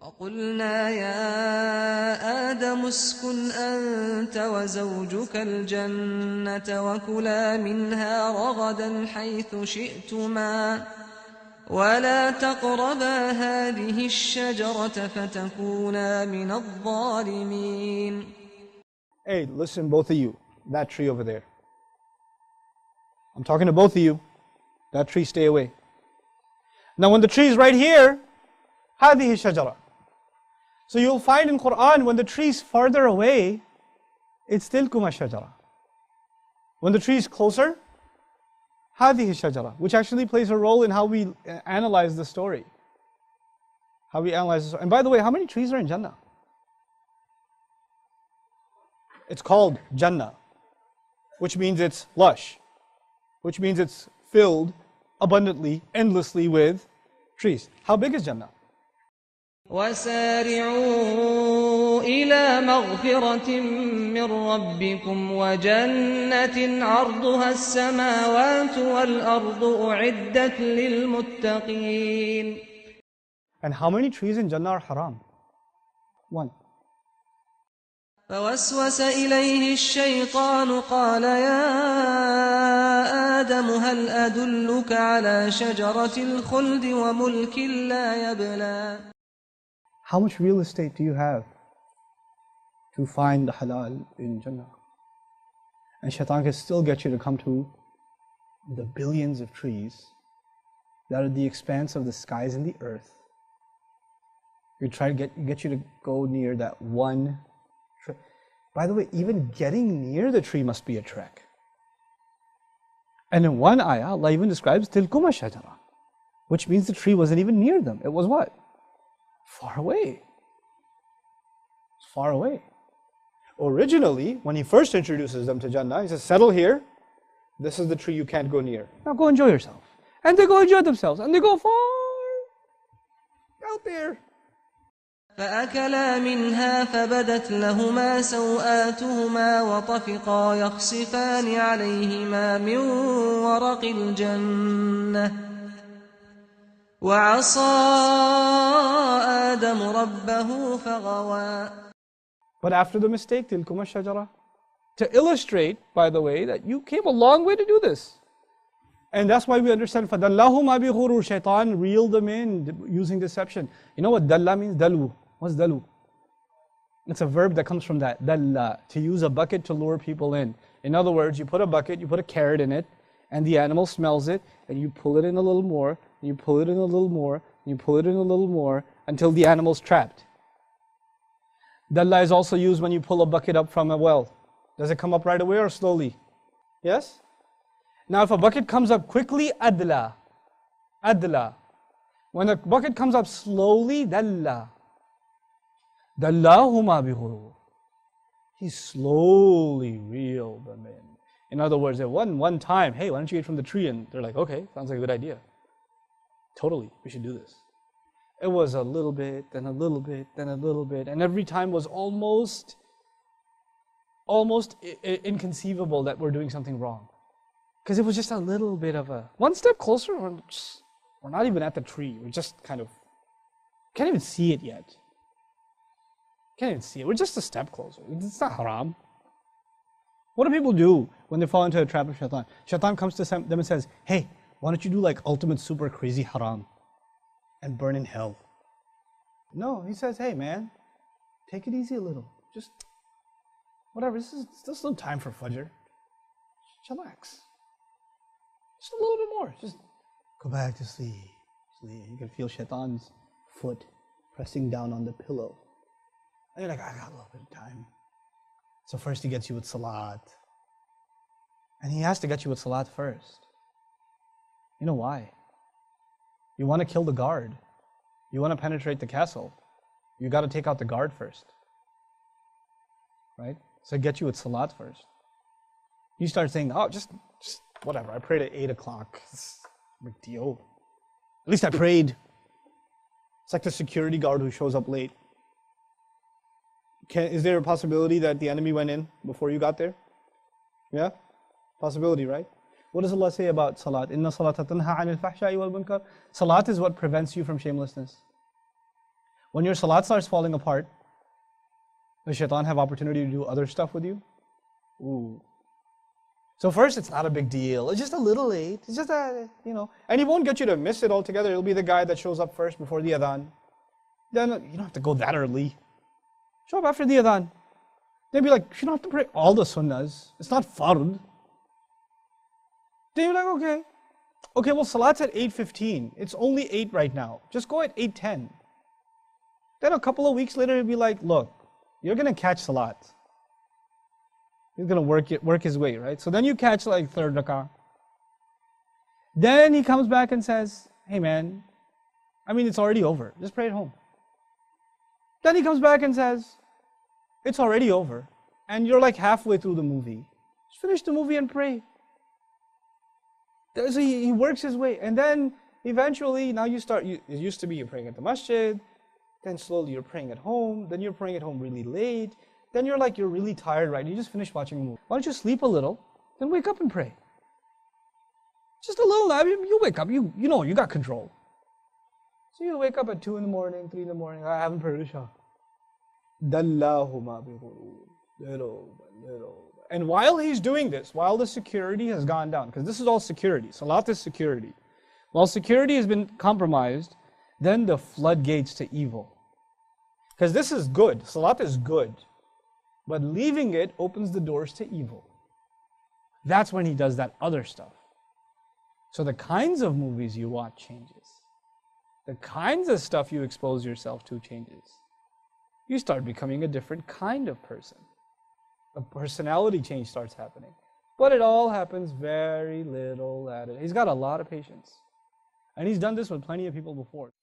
وقلنا يا آدم اسكن أنت وزوجك الجنة وكلا منها رغدا حيث شئتما ولا تقربا هذه الشجرة فتكونا من الظالمين. Hey, listen, both of you, that tree over there. I'm talking to both of you. That tree, stay away. Now when the tree is right here, هذه الشجرة. So you'll find in Quran, when the tree is farther away, it's tilkuma shajara. When the tree is closer, هذه الشجرة, which actually plays a role in how we analyze the story. How we analyze the story. And by the way, how many trees are in Jannah? It's called Jannah, which means it's lush, which means it's filled abundantly, endlessly with trees. How big is Jannah? وسارعوا إلى مغفرة من ربكم وجنة عرضها السماوات والأرض أعدت للمتقين. And how many trees in Jannah are haram? One. فوسوس إليه الشيطان قال يا آدم هل أدلك على شجرة الخلد وملك لا يبلى. How much real estate do you have to find the halal in Jannah? And shaitan can still get you to come to the billions of trees that are the expanse of the skies and the earth. You try to get you to go near that one tree. By the way, even getting near the tree must be a trek. And in one ayah, Allah even describes tilkuma shajara, which means the tree wasn't even near them. It was what? Far away. It's far away. Originally, when he first introduces them to Jannah, he says, settle here. This is the tree you can't go near. Now go enjoy yourself. And they go enjoy themselves. And they go far out there. فأكلا منها فبدت لهما سوآتهما وطفقا يخصفان عليهما من ورق الجنة وعصى آدم ربه فغوى. But after the mistake, tilkuma shajara, to illustrate, by the way, that you came a long way to do this. And that's why we understand, فَدَلَّهُمَا بِغُرُورٍ, shaitan reeled them in using deception. You know what dalla means? Dalu. What's dalu? It's a verb that comes from that, dalla, to use a bucket to lure people in. In other words, you put a bucket, you put a carrot in it, and the animal smells it, and you pull it in a little more, and you pull it in a little more, and you pull it in a little more, until the animal's trapped. Dalla is also used when you pull a bucket up from a well. Does it come up right away or slowly? Yes? Now if a bucket comes up quickly, adla. Adla. When a bucket comes up slowly, dalla. Dallahuma bighurur. He slowly reeled them in. In other words, at one time, hey, why don't you eat from the tree? And they're like, okay, sounds like a good idea. Totally, we should do this. It was a little bit, then a little bit, then a little bit. And every time was almost inconceivable that we're doing something wrong. Because it was just a little bit of a, one step closer, we're not even at the tree. We're just kind of, can't even see it yet. Can't even see it. We're just a step closer. It's not haram. What do people do when they fall into a trap of shaitan? Shaitan comes to them and says, hey, why don't you do like ultimate super crazy haram and burn in hell? No, he says, hey man, take it easy a little. Just, whatever, this is still time for Fajr. Chillax. Just a little bit more. Just go back to sleep. You can feel shaitan's foot pressing down on the pillow. And you're like, I got a little bit of time. So first he gets you with salat. And he has to get you with salat first. You know why? You want to kill the guard. You want to penetrate the castle. You got to take out the guard first. Right? So get you with salat first. You start saying, oh, just whatever. I prayed at 8 o'clock. It's a big deal. At least I prayed. It's like the security guard who shows up late. Is there a possibility that the enemy went in before you got there? Yeah? Possibility, right? What does Allah say about salat? Inna salata tanha anil fahsha'i wal munkar. Salat is what prevents you from shamelessness. When your salat starts falling apart, does shaitan have opportunity to do other stuff with you? Ooh. So first, it's not a big deal. It's just a little late. It's just a, and he won't get you to miss it altogether. It'll be the guy that shows up first before the adhan. Then you don't have to go that early. Show up after the adhan. They'll be like, you don't have to pray all the sunnahs. It's not fard. Then you're like, okay. Okay, well, salat's at 8:15. It's only 8 right now. Just go at 8:10. Then a couple of weeks later, he'll be like, look, you're going to catch salat. He's going to work his way, right? So then you catch like third rakah. Then he comes back and says, hey man, it's already over. Just pray at home. Then he comes back and says, it's already over. And you're like halfway through the movie. Just finish the movie and pray. So he works his way. And then eventually, now it used to be you're praying at the masjid. Then slowly you're praying at home. Then you're praying at home really late. Then you're really tired, right? You just finished watching a movie. Why don't you sleep a little, then wake up and pray? Just a little nap, you wake up, you got control. So you wake up at 2 in the morning, 3 in the morning, I haven't prayed Isha. And while he's doing this, while the security has gone down, because this is all security, salat is security. While security has been compromised, then the floodgates to evil. Because this is good, salat is good. But leaving it opens the doors to evil. That's when he does that other stuff. So the kinds of movies you watch changes. The kinds of stuff you expose yourself to changes. You start becoming a different kind of person. A personality change starts happening. But it all happens very little at it. He's got a lot of patience. And he's done this with plenty of people before.